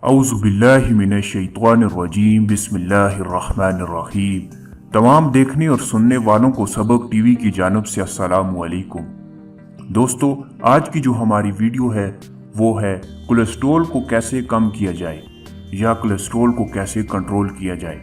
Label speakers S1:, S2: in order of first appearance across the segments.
S1: औज़ुबिल्लाहि मिनश्शैतानिर्रजीम बिस्मिल्लाहिर्रहमानिर्रहीम। तमाम देखने और सुनने वालों को सबक टीवी की जानिब से अस्सलामु अलैकुम। दोस्तों, आज की जो हमारी वीडियो है वो है कोलेस्ट्रॉल को कैसे कम किया जाए या कोलेस्ट्रॉल को कैसे कंट्रोल किया जाए।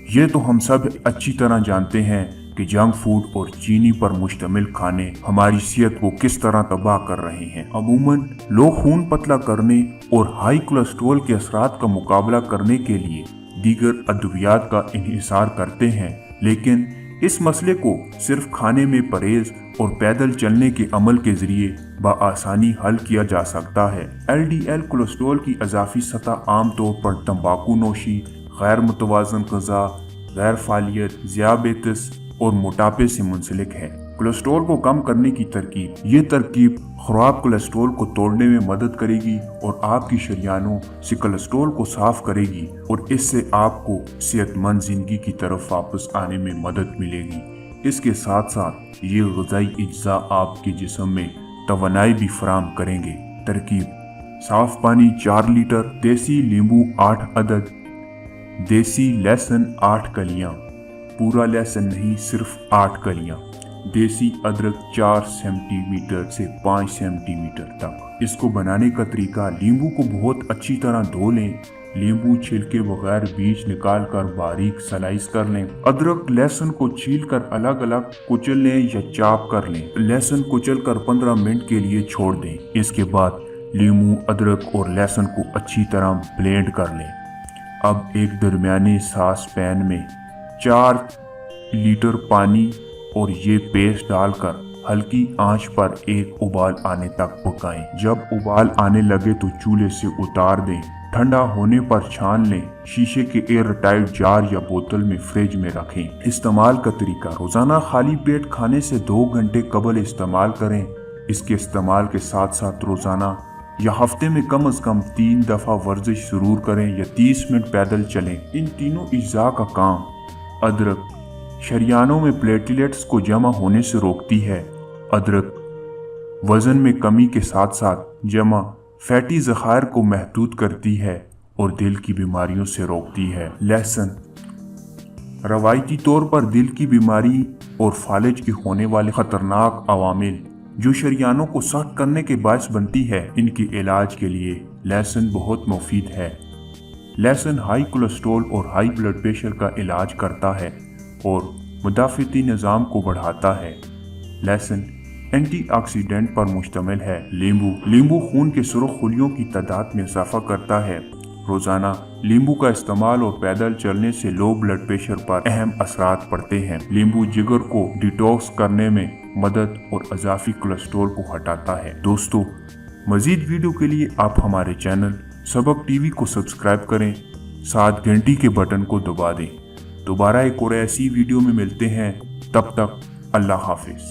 S1: ये तो हम सब अच्छी तरह जानते हैं कि जंक फूड और चीनी पर मुश्तमिल खाने हमारी सेहत को किस तरह तबाह कर रहे हैं। अमूमन लोग खून पतला करने और हाई कोलेस्ट्रॉल के असरात का मुकाबला करने के लिए दीगर अद्वियात का इन्हिसार करते हैं, लेकिन इस मसले को सिर्फ खाने में परहेज और पैदल चलने के अमल के जरिए बआसानी हल किया जा सकता है। LDL कोलेस्ट्रॉल की अजाफी सतह आम तौर पर तंबाकू नोशी, गैर मुतवाजन ग़िज़ा, गैर फालियत, ज़ियाबेतिस और मोटापे से मुंसलिक है। कोलेस्ट्रॉल को कम करने की तरकीब, ये तरकीब खुराक कोलेस्ट्रॉल को तोड़ने में मदद करेगी और आपकी शरियानों से कोलेस्ट्रॉल को साफ करेगी और इससे आपको सेहतमंद जिंदगी की तरफ वापस आने में मदद मिलेगी। इसके साथ साथ ये ग़िज़ाई अज्जा आपके जिस्म में तवानाई भी फराहम करेंगे। तरकीब: साफ पानी 4 लीटर, देसी नींबू 8 अदद, देसी लहसुन 8 कलियां, पूरा लहसुन नहीं सिर्फ 8 कलियां, देसी अदरक 4 सेंटीमीटर से 5 सेंटीमीटर तक। इसको बनाने का तरीका: नींबू को बहुत अच्छी तरह धो लें, नींबू छिलके बगैर बीज निकाल कर बारीक स्लाइस कर लें। अदरक लहसुन को छील कर अलग अलग कुचल लें या चाप कर लें। लहसुन कुचल कर 15 मिनट के लिए छोड़ दें। इसके बाद नींबू, अदरक और लहसुन को अच्छी तरह ब्लेंड कर लें। अब एक दरमियाने सास पैन में 4 लीटर पानी और ये पेस्ट डालकर हल्की आंच पर एक उबाल आने तक पकाएं। जब उबाल आने लगे तो चूल्हे से उतार दें। ठंडा होने पर छान लें। शीशे के एयर टाइट जार या बोतल में फ्रिज में रखें। इस्तेमाल का तरीका: रोजाना खाली पेट खाने से 2 घंटे कबल इस्तेमाल करें। इसके इस्तेमाल के साथ साथ रोजाना या हफ्ते में कम से कम 3 दफा वर्जिश जरूर करें या 30 मिनट पैदल चलें। इन तीनों अज्जा का काम: अदरक शरियानों में प्लेटलेट्स को जमा होने से रोकती है। अदरक वजन में कमी के साथ साथ जमा फैटी ज़खायर को महदूद करती है और दिल की बीमारियों से रोकती है। लहसुन रवायती तौर पर दिल की बीमारी और फालिज के होने वाले खतरनाक अवामिल जो शरियानों को सख्त करने के बायस बनती है, इनके इलाज के लिए लहसुन बहुत मुफीद है। लहसुन हाई कोलेस्ट्रॉल और हाई ब्लड प्रेशर का इलाज करता है और मुदाफ़ती निज़ाम को बढ़ाता है। लहसुन एंटीऑक्सीडेंट पर मुश्तमिल है। नींबू खून के सुर्ख खुलियों की तादाद में इजाफा करता है। रोजाना नींबू का इस्तेमाल और पैदल चलने से लो ब्लड प्रेशर पर अहम असरात पड़ते हैं। नींबू जिगर को डिटॉक्स करने में मदद और अजाफी कोलेस्ट्रॉल को हटाता है। दोस्तों, मजीद वीडियो के लिए आप हमारे चैनल सबक टीवी को सब्सक्राइब करें, साथ घंटी के बटन को दबा दें। दोबारा एक और ऐसी वीडियो में मिलते हैं, तब तक अल्लाह हाफिज।